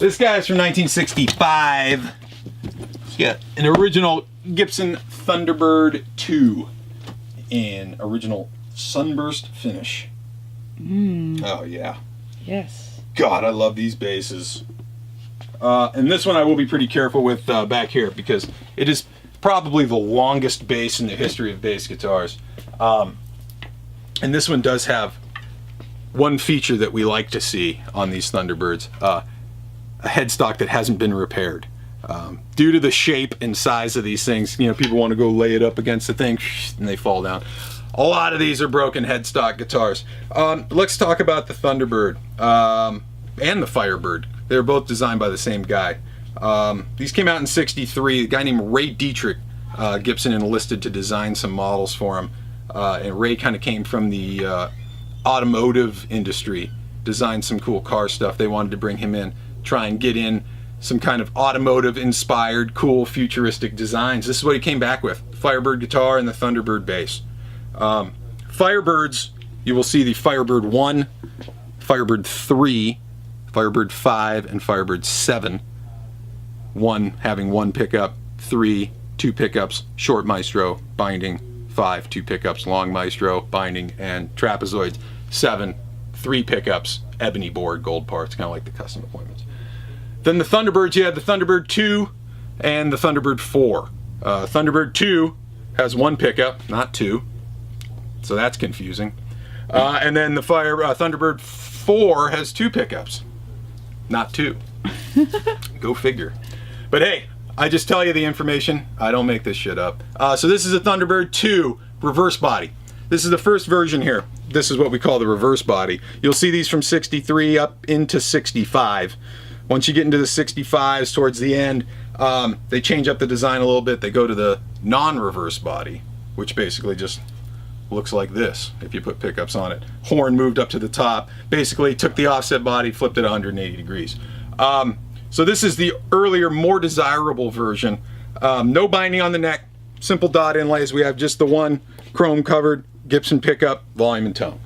This guy's from 1965. It's got an original Gibson Thunderbird 2 in original sunburst finish. Oh yeah. Yes. God, I love these basses. And this one I will be pretty careful with back here because it is probably the longest bass in the history of bass guitars. And this one does have one feature that we like to see on these Thunderbirds, a headstock that hasn't been repaired. Due to the shape and size of these things, you know, people want to go lay it up against the thing and they fall down. A lot of these are broken headstock guitars. Let's talk about the Thunderbird and the Firebird. They're both designed by the same guy. These came out in '63. A guy named Ray Dietrich, Gibson enlisted to design some models for him. And Ray kind of came from the automotive industry, designed some cool car stuff. They wanted to bring him in, try and get in some kind of automotive inspired, cool, futuristic designs. This is what he came back with: Firebird guitar and the Thunderbird bass. Firebirds, you will see the Firebird 1, Firebird 3, Firebird 5, and Firebird 7. 1 having 1 pickup, 3, 2 pickups, short maestro, binding, 5, 2 pickups, long maestro, binding, and trapezoids. 7, 3 pickups, ebony board, gold parts, kind of like the custom appointments. Then the Thunderbirds, you have the Thunderbird 2 and the Thunderbird 4. Thunderbird 2 has 1 pickup, not 2, so that's confusing. And then the Thunderbird 4 has 2 pickups, not 2. Go figure. But hey, I just tell you the information. I don't make this shit up. So this is a Thunderbird 2 reverse body. This is the first version here. This is what we call the reverse body. You'll see these from '63 up into '65. Once you get into the '65s towards the end, they change up the design a little bit. They go to the non-reverse body, which basically just looks like this if you put pickups on it. Horn moved up to the top. Basically took the offset body, flipped it 180 degrees. So this is the earlier, more desirable version. No binding on the neck, simple dot inlays. We have just the one chrome covered Gibson pickup, volume and tone.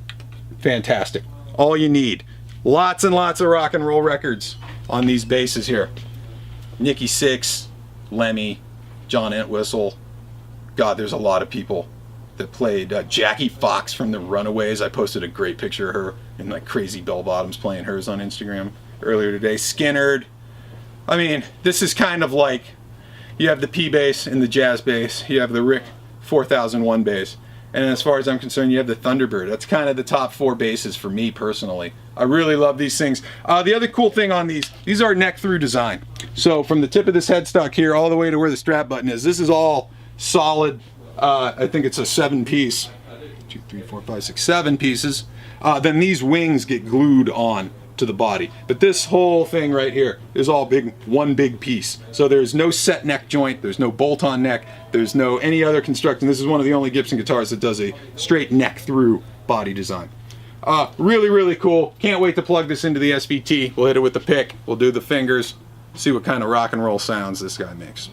Fantastic. All you need. Lots and lots of rock and roll records on these basses here. Nikki Sixx, Lemmy, John Entwistle. God, there's a lot of people that played. Jackie Fox from the Runaways. I posted a great picture of her in like crazy bell bottoms playing hers on Instagram earlier today. Skinnerd. I mean, this is kind of like, you have the P bass and the jazz bass. You have the Rick 4001 bass. And as far as I'm concerned, you have the Thunderbird. That's kind of the top 4 basses for me personally. I really love these things. The other cool thing on these are neck through design. So from the tip of this headstock here all the way to where the strap button is, this is all solid. I think it's a 7-piece. 2, 3, 4, 5, 6, 7 pieces. Then these wings get glued on to the body. But this whole thing right here is all one big piece. So there's no set neck joint, there's no bolt-on neck, there's no any other construction. This is one of the only Gibson guitars that does a straight neck through body design. Really, really cool. Can't wait to plug this into the SVT. We'll hit it with the pick, we'll do the fingers, see what kind of rock and roll sounds this guy makes.